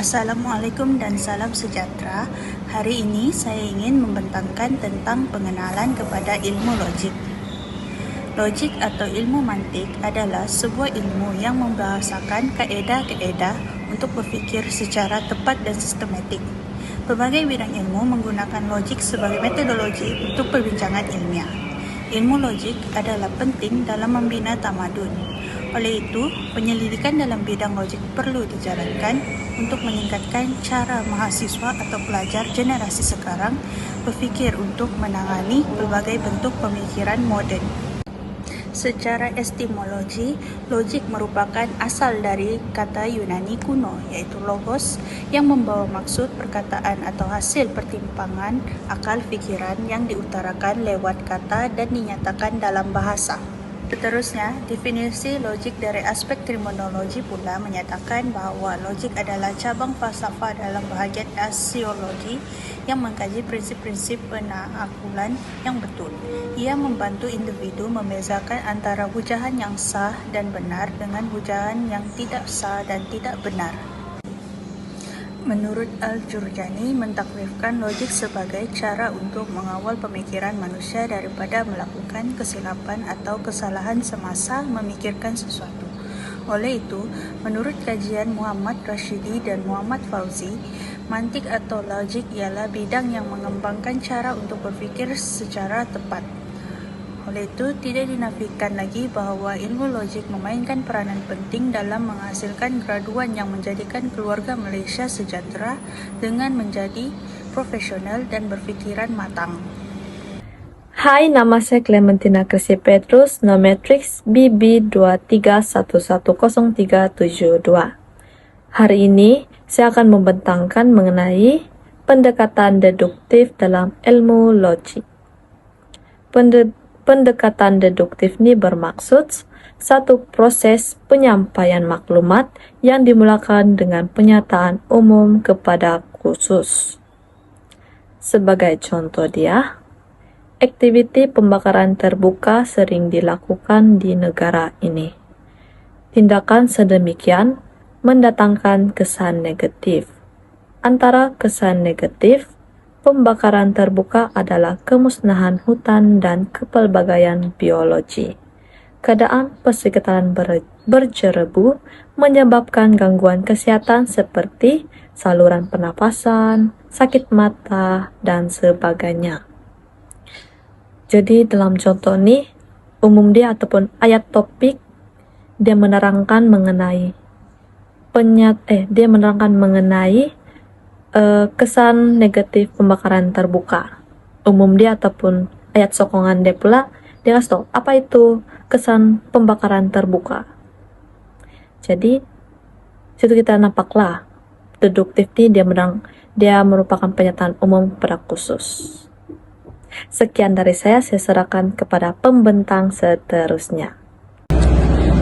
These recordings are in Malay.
Assalamualaikum dan salam sejahtera. Hari ini saya ingin membentangkan tentang pengenalan kepada ilmu logik. Logik atau ilmu mantik adalah sebuah ilmu yang membahasakan kaedah-kaedah untuk berfikir secara tepat dan sistematik. Pelbagai bidang ilmu menggunakan logik sebagai metodologi untuk perbincangan ilmiah. Ilmu logik adalah penting dalam membina tamadun. Oleh itu, penyelidikan dalam bidang logik perlu dijalankan untuk meningkatkan cara mahasiswa atau pelajar generasi sekarang berfikir untuk menangani pelbagai bentuk pemikiran moden. Secara etimologi, logik merupakan asal dari kata Yunani kuno iaitu logos yang membawa maksud perkataan atau hasil pertimbangan akal fikiran yang diutarakan lewat kata dan dinyatakan dalam bahasa. Seterusnya, definisi logik dari aspek terminologi pula menyatakan bahawa logik adalah cabang falsafah dalam bahagian aksiologi yang mengkaji prinsip-prinsip penaklukan yang betul. Ia membantu individu membezakan antara hujahan yang sah dan benar dengan hujahan yang tidak sah dan tidak benar. Menurut Al-Jurjani, mentakwifkan logik sebagai cara untuk mengawal pemikiran manusia daripada melakukan kesilapan atau kesalahan semasa memikirkan sesuatu. Oleh itu, menurut kajian Muhammad Rashidi dan Muhammad Fauzi, mantik atau logik ialah bidang yang mengembangkan cara untuk berfikir secara tepat. Oleh itu, tidak dinafikan lagi bahawa ilmu logik memainkan peranan penting dalam menghasilkan graduan yang menjadikan keluarga Malaysia sejahtera dengan menjadi profesional dan berfikiran matang. Hai, nama saya Clementina Krisi Petrus, Nometrix BB23110372. Hari ini, saya akan membentangkan mengenai pendekatan deduktif dalam ilmu logik. Pendekatan deduktif ini bermaksud satu proses penyampaian maklumat yang dimulakan dengan penyataan umum kepada khusus. Sebagai contoh dia, aktiviti pembakaran terbuka sering dilakukan di negara ini. Tindakan sedemikian mendatangkan kesan negatif. Antara kesan negatif, pembakaran terbuka adalah kemusnahan hutan dan kepelbagaian biologi. Keadaan persekitaran berjerebu menyebabkan gangguan kesihatan seperti saluran pernafasan, sakit mata, dan sebagainya. Jadi dalam contoh ini, umum dia ataupun ayat topik, dia menerangkan mengenai kesan negatif pembakaran terbuka. Umum dia ataupun ayat sokongan dia pula, dia kasih tahu apa itu kesan pembakaran terbuka. Jadi situ kita nampaklah deduktif ini dia merupakan pernyataan umum pada khusus. Sekian dari saya serahkan kepada pembentang seterusnya.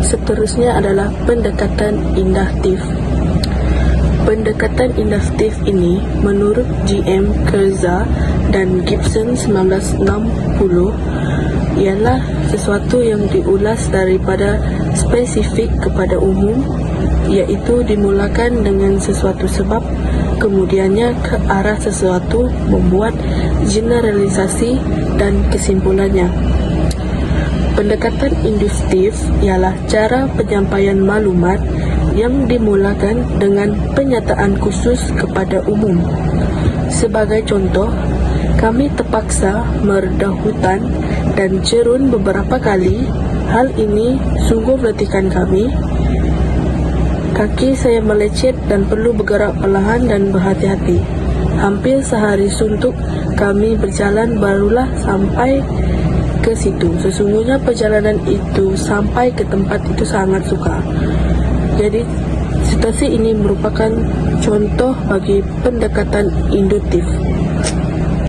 Seterusnya adalah pendekatan induktif. Pendekatan induktif ini menurut G.M. Kerza dan Gibson 1960 ialah sesuatu yang diulas daripada spesifik kepada umum, iaitu dimulakan dengan sesuatu sebab, kemudiannya ke arah sesuatu, membuat generalisasi dan kesimpulannya. Pendekatan induktif ialah cara penyampaian maklumat yang dimulakan dengan penyataan khusus kepada umum. Sebagai contoh, kami terpaksa meredah hutan dan cerun beberapa kali. Hal ini sungguh meletihkan kami. Kaki saya melecet dan perlu bergerak perlahan dan berhati-hati. Hampir sehari suntuk kami berjalan barulah sampai ke situ. Sesungguhnya perjalanan itu sampai ke tempat itu sangat sukar. Jadi, situasi ini merupakan contoh bagi pendekatan induktif.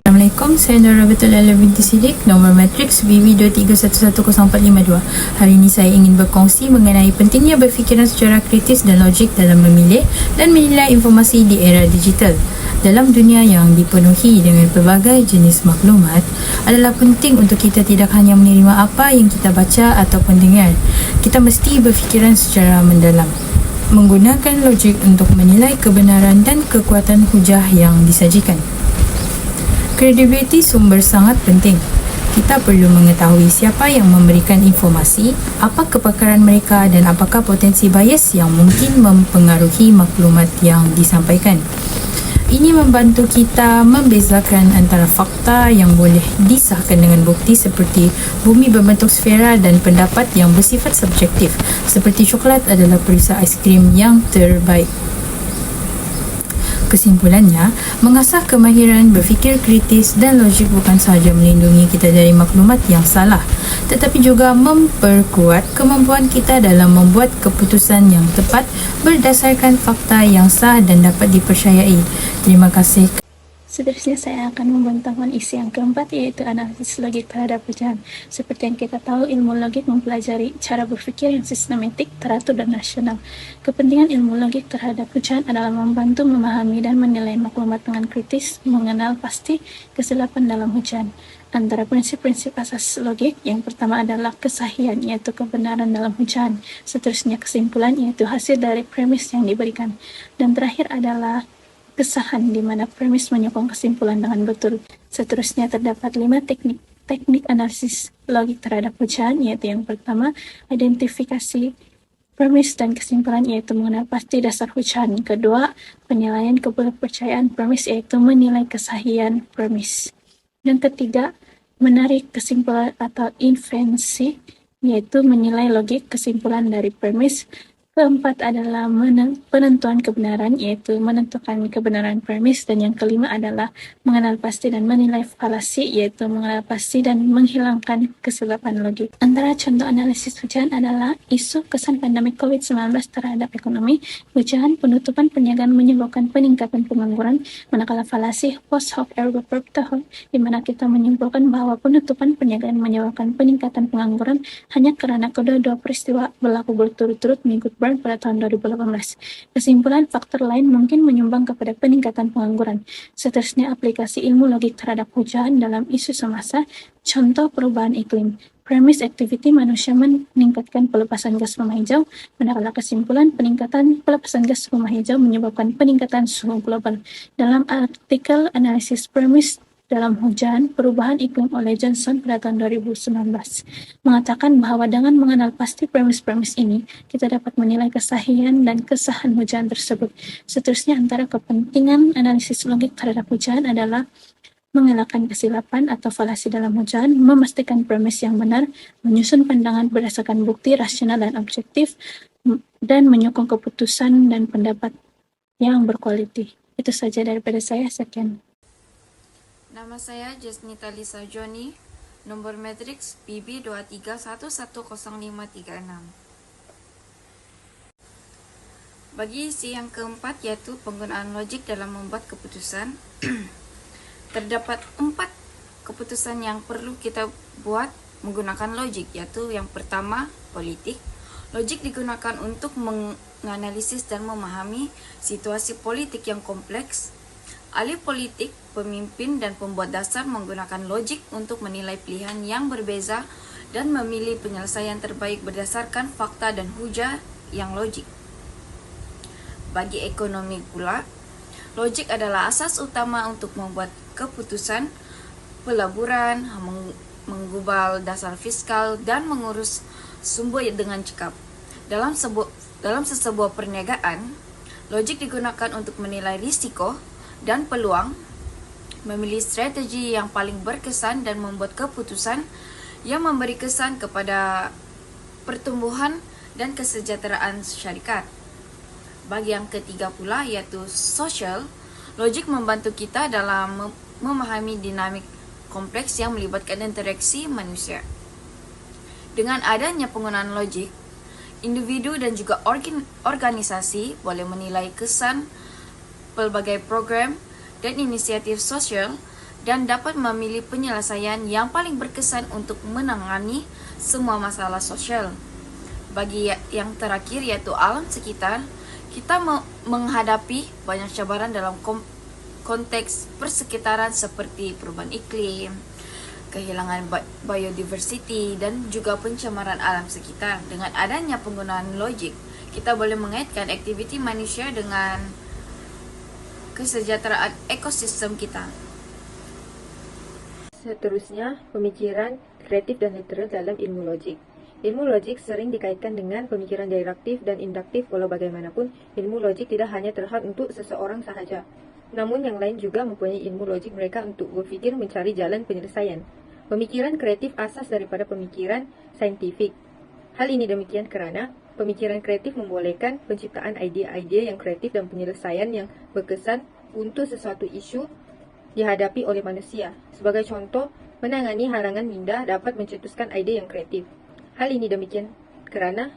Assalamualaikum, saya Nur Rabitul Ala binti Sidik, nombor matriks BB23110452. Hari ini saya ingin berkongsi mengenai pentingnya berfikiran secara kritis dan logik dalam memilih dan menilai informasi di era digital. Dalam dunia yang dipenuhi dengan pelbagai jenis maklumat, adalah penting untuk kita tidak hanya menerima apa yang kita baca ataupun dengar. Kita mesti berfikiran secara mendalam. menggunakan logik untuk menilai kebenaran dan kekuatan hujah yang disajikan. Kredibiliti sumber sangat penting. Kita perlu mengetahui siapa yang memberikan informasi, apa kepakaran mereka dan apakah potensi bias yang mungkin mempengaruhi maklumat yang disampaikan. Ini membantu kita membezakan antara fakta yang boleh disahkan dengan bukti seperti bumi berbentuk sfera dan pendapat yang bersifat subjektif seperti coklat adalah perisa aiskrim yang terbaik. Kesimpulannya, mengasah kemahiran berfikir kritis dan logik bukan sahaja melindungi kita dari maklumat yang salah, tetapi juga memperkuat kemampuan kita dalam membuat keputusan yang tepat berdasarkan fakta yang sah dan dapat dipercayai. Terima kasih. Seterusnya saya akan membentangkan isi yang keempat, yaitu analisis logik terhadap hujan. Seperti yang kita tahu, ilmu logik mempelajari cara berpikir yang sistematik, teratur, dan rasional. Kepentingan ilmu logik terhadap hujan adalah membantu memahami dan menilai maklumat dengan kritis, mengenal pasti kesilapan dalam hujan. Antara prinsip-prinsip asas logik, yang pertama adalah kesahihan, yaitu kebenaran dalam hujan. Seterusnya kesimpulan, yaitu hasil dari premis yang diberikan. Dan terakhir adalah kesahan, di mana premis menyokong kesimpulan dengan betul. Seterusnya terdapat 5 teknik analisis logik terhadap hujan, yaitu yang pertama, identifikasi premis dan kesimpulan, yaitu mengenal pasti dasar hujan. Kedua, penilaian kepercayaan premis, yaitu menilai kesahihan premis. Dan ketiga, menarik kesimpulan atau inferensi, yaitu menilai logik kesimpulan dari premis. Keempat adalah penentuan kebenaran, yaitu menentukan kebenaran premis. Dan yang kelima adalah mengenal pasti dan menilai falasi, yaitu mengenal pasti dan menghilangkan kesilapan logik. Antara contoh analisis hujan adalah isu kesan pandemi COVID-19 terhadap ekonomi, hujan, penutupan perniagaan menyebabkan peningkatan pengangguran, manakala falasi post hoc ergo propter hoc, di mana kita menyimpulkan bahwa penutupan perniagaan menyebabkan peningkatan pengangguran hanya karena kedua-dua peristiwa berlaku berturut-turut mengikut pada tahun 2018. Kesimpulan, faktor lain mungkin menyumbang kepada peningkatan pengangguran. Seterusnya, aplikasi ilmu logik terhadap hujan dalam isu semasa, contoh perubahan iklim. Premis activity manusia meningkatkan pelepasan gas rumah hijau, manakala kesimpulan peningkatan pelepasan gas rumah hijau menyebabkan peningkatan suhu global. Dalam artikel analisis premis dalam hujan, perubahan iklim oleh Johnson pada tahun 2019, mengatakan bahwa dengan mengenal pasti premis-premis ini, kita dapat menilai kesahihan dan kesahan hujan tersebut. Seterusnya, antara kepentingan analisis logik terhadap hujan adalah mengelakkan kesilapan atau falasi dalam hujan, memastikan premis yang benar, menyusun pandangan berdasarkan bukti rasional dan objektif, dan menyokong keputusan dan pendapat yang berkualiti. Itu saja daripada saya, sekian. Nama saya Jasnita Lisa Joni, nomor matriks BB23110536. Bagi isi yang keempat, yaitu penggunaan logik dalam membuat keputusan, terdapat 4 keputusan yang perlu kita buat menggunakan logik, yaitu yang pertama, politik. Logik digunakan untuk menganalisis dan memahami situasi politik yang kompleks. Ahli politik, pemimpin, dan pembuat dasar menggunakan logik untuk menilai pilihan yang berbeza dan memilih penyelesaian terbaik berdasarkan fakta dan hujah yang logik. Bagi ekonomi pula, logik adalah asas utama untuk membuat keputusan, pelaburan, menggubal dasar fiskal, dan mengurus sumber dengan cekap. Dalam sebuah perniagaan, logik digunakan untuk menilai risiko dan peluang, memilih strategi yang paling berkesan, dan membuat keputusan yang memberi kesan kepada pertumbuhan dan kesejahteraan syarikat. Bagi yang ketiga pula, yaitu sosial, logik membantu kita dalam memahami dinamik kompleks yang melibatkan interaksi manusia. Dengan adanya penggunaan logik, individu dan juga organisasi boleh menilai kesan pelbagai program dan inisiatif sosial dan dapat memilih penyelesaian yang paling berkesan untuk menangani semua masalah sosial. Bagi yang terakhir, yaitu alam sekitar, kita menghadapi banyak cabaran dalam konteks persekitaran seperti perubahan iklim, kehilangan biodiversity, dan juga pencemaran alam sekitar. Dengan adanya penggunaan logik, kita boleh mengaitkan aktiviti manusia dengan kesejahteraan ekosistem kita. Seterusnya, pemikiran kreatif dan literal dalam ilmu logik. Ilmu logik sering dikaitkan dengan pemikiran deduktif dan induktif, walau bagaimanapun, ilmu logik tidak hanya terhad untuk seseorang sahaja. Namun yang lain juga mempunyai ilmu logik mereka untuk berfikir mencari jalan penyelesaian. Pemikiran kreatif asas daripada pemikiran saintifik. Hal ini demikian kerana pemikiran kreatif membolehkan penciptaan idea-idea yang kreatif dan penyelesaian yang berkesan untuk sesuatu isu dihadapi oleh manusia. Sebagai contoh, menangani halangan minda dapat mencetuskan ide yang kreatif. Hal ini demikian kerana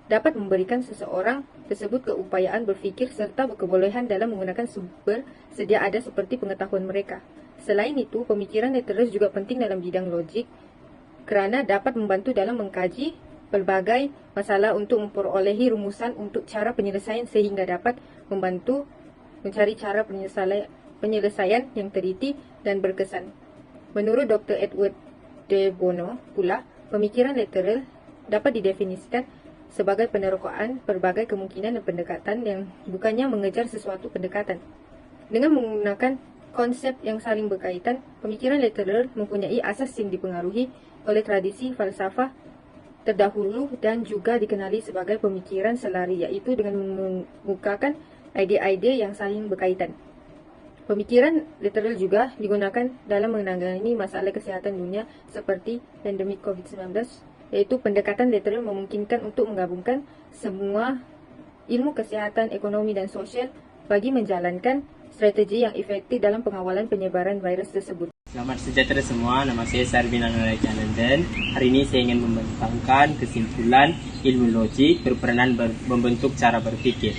dapat memberikan seseorang tersebut keupayaan berfikir serta kebolehan dalam menggunakan sumber sedia ada seperti pengetahuan mereka. Selain itu, pemikiran literal juga penting dalam bidang logik kerana dapat membantu dalam mengkaji pelbagai masalah untuk memperolehi rumusan untuk cara penyelesaian sehingga dapat membantu mencari cara penyelesaian yang teliti dan berkesan. Menurut Dr. Edward de Bono pula, pemikiran literal dapat didefinisikan sebagai penerokaan pelbagai kemungkinan dan pendekatan yang bukannya mengejar sesuatu pendekatan. Dengan menggunakan konsep yang saling berkaitan, pemikiran literal mempunyai asas yang dipengaruhi oleh tradisi falsafah terdahulu dan juga dikenali sebagai pemikiran selari, iaitu dengan mengemukakan idea-idea yang saling berkaitan. Pemikiran literal juga digunakan dalam menangani masalah kesihatan dunia seperti pandemik COVID-19, iaitu pendekatan literal memungkinkan untuk menggabungkan semua ilmu kesihatan, ekonomi dan sosial bagi menjalankan strategi yang efektif dalam pengawalan penyebaran virus tersebut. Selamat sejahtera semua, nama saya Sarbin Anurajanandan. Hari ini saya ingin membentangkan kesimpulan ilmu logik berperanan membentuk cara berfikir.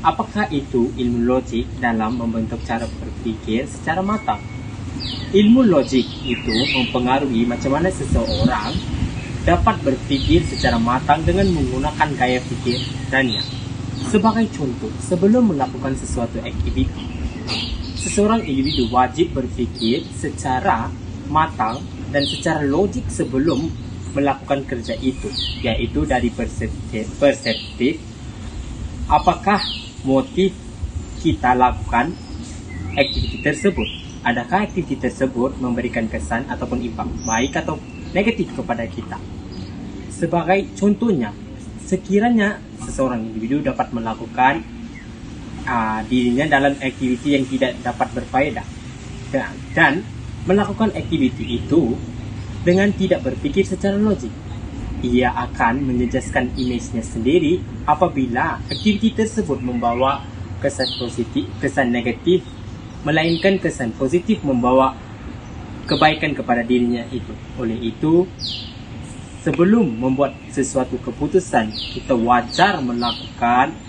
Apakah itu ilmu logik dalam membentuk cara berfikir secara matang? Ilmu logik itu mempengaruhi macam mana seseorang dapat berfikir secara matang dengan menggunakan gaya fikir dannya. Sebagai contoh, sebelum melakukan sesuatu aktiviti, seseorang individu wajib berfikir secara matang dan secara logik sebelum melakukan kerja itu, yaitu dari perspektif apakah motif kita lakukan aktiviti tersebut. Adakah aktiviti tersebut memberikan kesan ataupun impak baik atau negatif kepada kita. Sebagai contohnya, sekiranya seseorang individu dapat melakukan dirinya dalam aktiviti yang tidak dapat berfaedah dan melakukan aktiviti itu dengan tidak berfikir secara logik, ia akan menjejaskan imejnya sendiri apabila aktiviti tersebut membawa kesan positif, kesan negatif, melainkan kesan positif membawa kebaikan kepada dirinya itu. Oleh itu, sebelum membuat sesuatu keputusan, kita wajar melakukan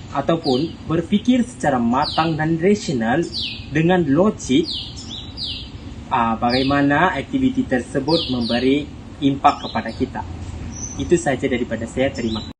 ataupun berfikir secara matang dan rasional dengan logik bagaimana aktiviti tersebut memberi impak kepada kita. Itu saja daripada saya. Terima kasih.